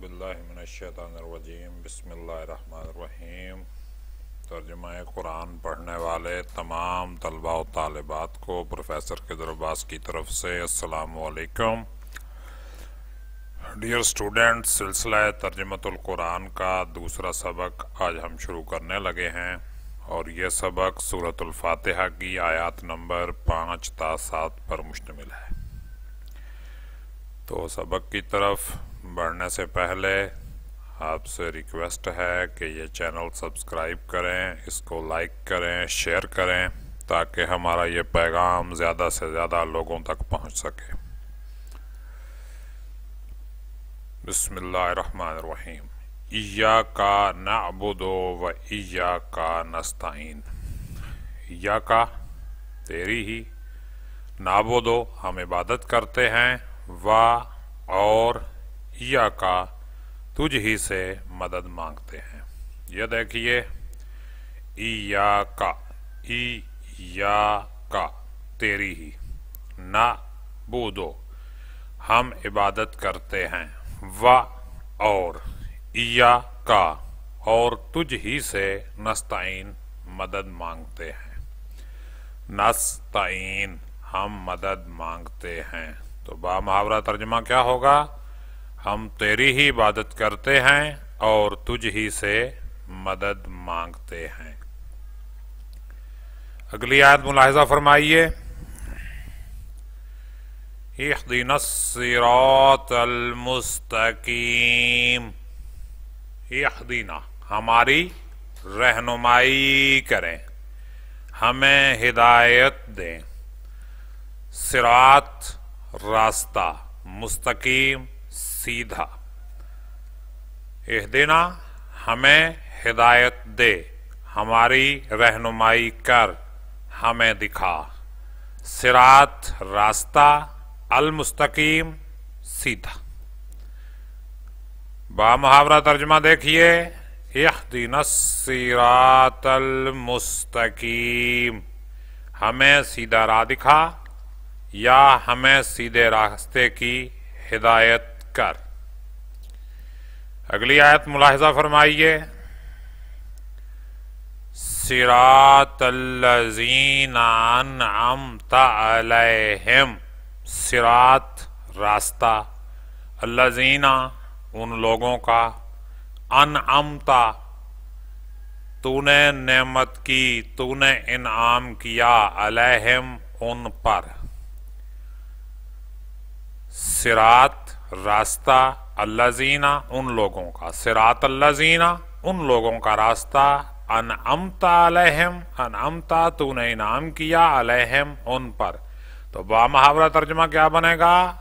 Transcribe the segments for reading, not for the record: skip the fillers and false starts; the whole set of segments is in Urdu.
باللہ من الشیطان الرجیم بسم اللہ الرحمن الرحیم۔ ترجمہ قرآن پڑھنے والے تمام طلباء و طالبات کو پروفیسر خضر عباس کی طرف سے السلام علیکم۔ ڈیئر اسٹوڈنٹس، سلسلہ ترجمۃ القرآن کا دوسرا سبق آج ہم شروع کرنے لگے ہیں، اور یہ سبق سورۃ الفاتحہ کی آیات نمبر 5 تا 7 پر مشتمل ہے۔ تو سبق کی طرف بڑھنے سے پہلے آپ سے ریکویسٹ ہے کہ یہ چینل سبسکرائب کریں، اس کو لائک کریں، شیئر کریں، تاکہ ہمارا یہ پیغام زیادہ سے زیادہ لوگوں تک پہنچ سکے۔ بسم اللہ الرحمن الرحیم۔ ایاک نعبد و ایاک نستعین۔ ایاک تیری ہی، نعبد ہم عبادت کرتے ہیں، و اور ایاک تجھ ہی سے مدد مانگتے ہیں۔ یہ دیکھیے، ایاک ایاک تیری ہی، نعبد ہم عبادت کرتے ہیں، و اور ایاک اور تجھ ہی سے نستعین مدد مانگتے ہیں۔ نستعین ہم مدد مانگتے ہیں، تو با محاورہ ترجمہ کیا ہوگا؟ ہم تیری ہی عبادت کرتے ہیں اور تجھ ہی سے مدد مانگتے ہیں۔ اگلی آیت ملاحظہ فرمائیے، اہدنا الصراط المستقیم۔ اہدنا ہماری رہنمائی کریں، ہمیں ہدایت دیں، صراط راستہ، مستقیم سیدھا۔ اہدنا ہمیں ہدایت دے، ہماری رہنمائی کر، ہمیں دکھا، صراط راستہ، المستقیم سیدھا۔ با محاورہ ترجمہ دیکھیے، اہدنا الصراط المستقیم، ہمیں سیدھا راہ دکھا یا ہمیں سیدھے راستے کی ہدایت کر۔ اگلی آیت ملاحظہ فرمائیے، صراط الذین انعمت علیہم۔ صراط راستہ، الذین ان لوگوں کا، انعمت تو نے نعمت کی، تو نے انعام کیا، علیہم ان پر۔ صراط راستہ، الذین ان لوگوں کا، صراط الذین ان لوگوں کا راستہ، انعمت علیہم انعمت تو نے انعام کیا، علیہم ان پر۔ تو با محاورہ ترجمہ کیا بنے گا؟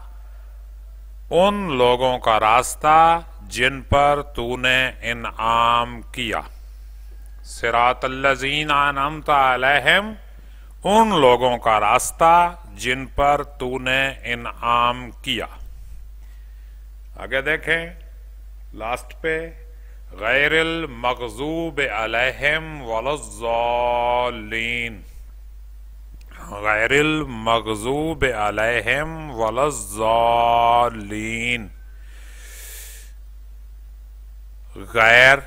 ان لوگوں کا راستہ جن پر تو نے انعام کیا۔ صراط الذین انعمت علیہم ان لوگوں کا راستہ جن پر تو نے انعام کیا۔ آگے دیکھیں لاسٹ پہ، غیر المغضوب علیہم ولا الضالین۔ غیر المغضوب علیہم ولا الضالین، غیر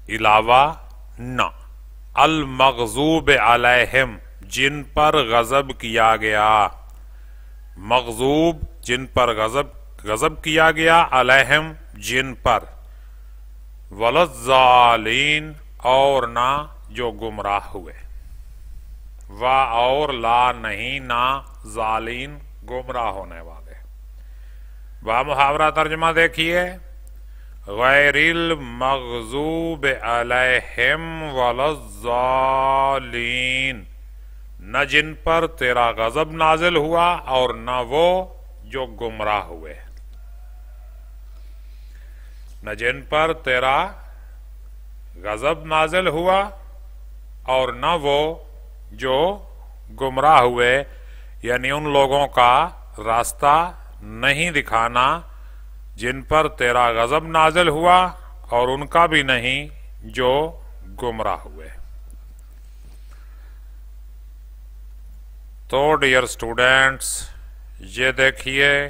علاوہ نہ، المغضوب علیہم جن پر غضب کیا گیا، مغضوب جن پر غضب کیا گیا، علیہم جن پر، ولا الضالین اور نہ جو گمراہ ہوئے، و اور لا نہیں، نہ ضالین گمراہ ہونے والے۔ با محاورہ ترجمہ دیکھیے، غیر المغضوب علیہم ولا الضالین، نہ جن پر تیرا غضب نازل ہوا اور نہ وہ جو گمراہ ہوئے، نہ جن پر تیرا غضب نازل ہوا اور نہ وہ جو گمراہ ہوئے، یعنی ان لوگوں کا راستہ نہیں دکھانا جن پر تیرا غضب نازل ہوا، اور ان کا بھی نہیں جو گمراہ ہوئے۔ تو ڈیئر اسٹوڈنٹس، یہ دیکھیے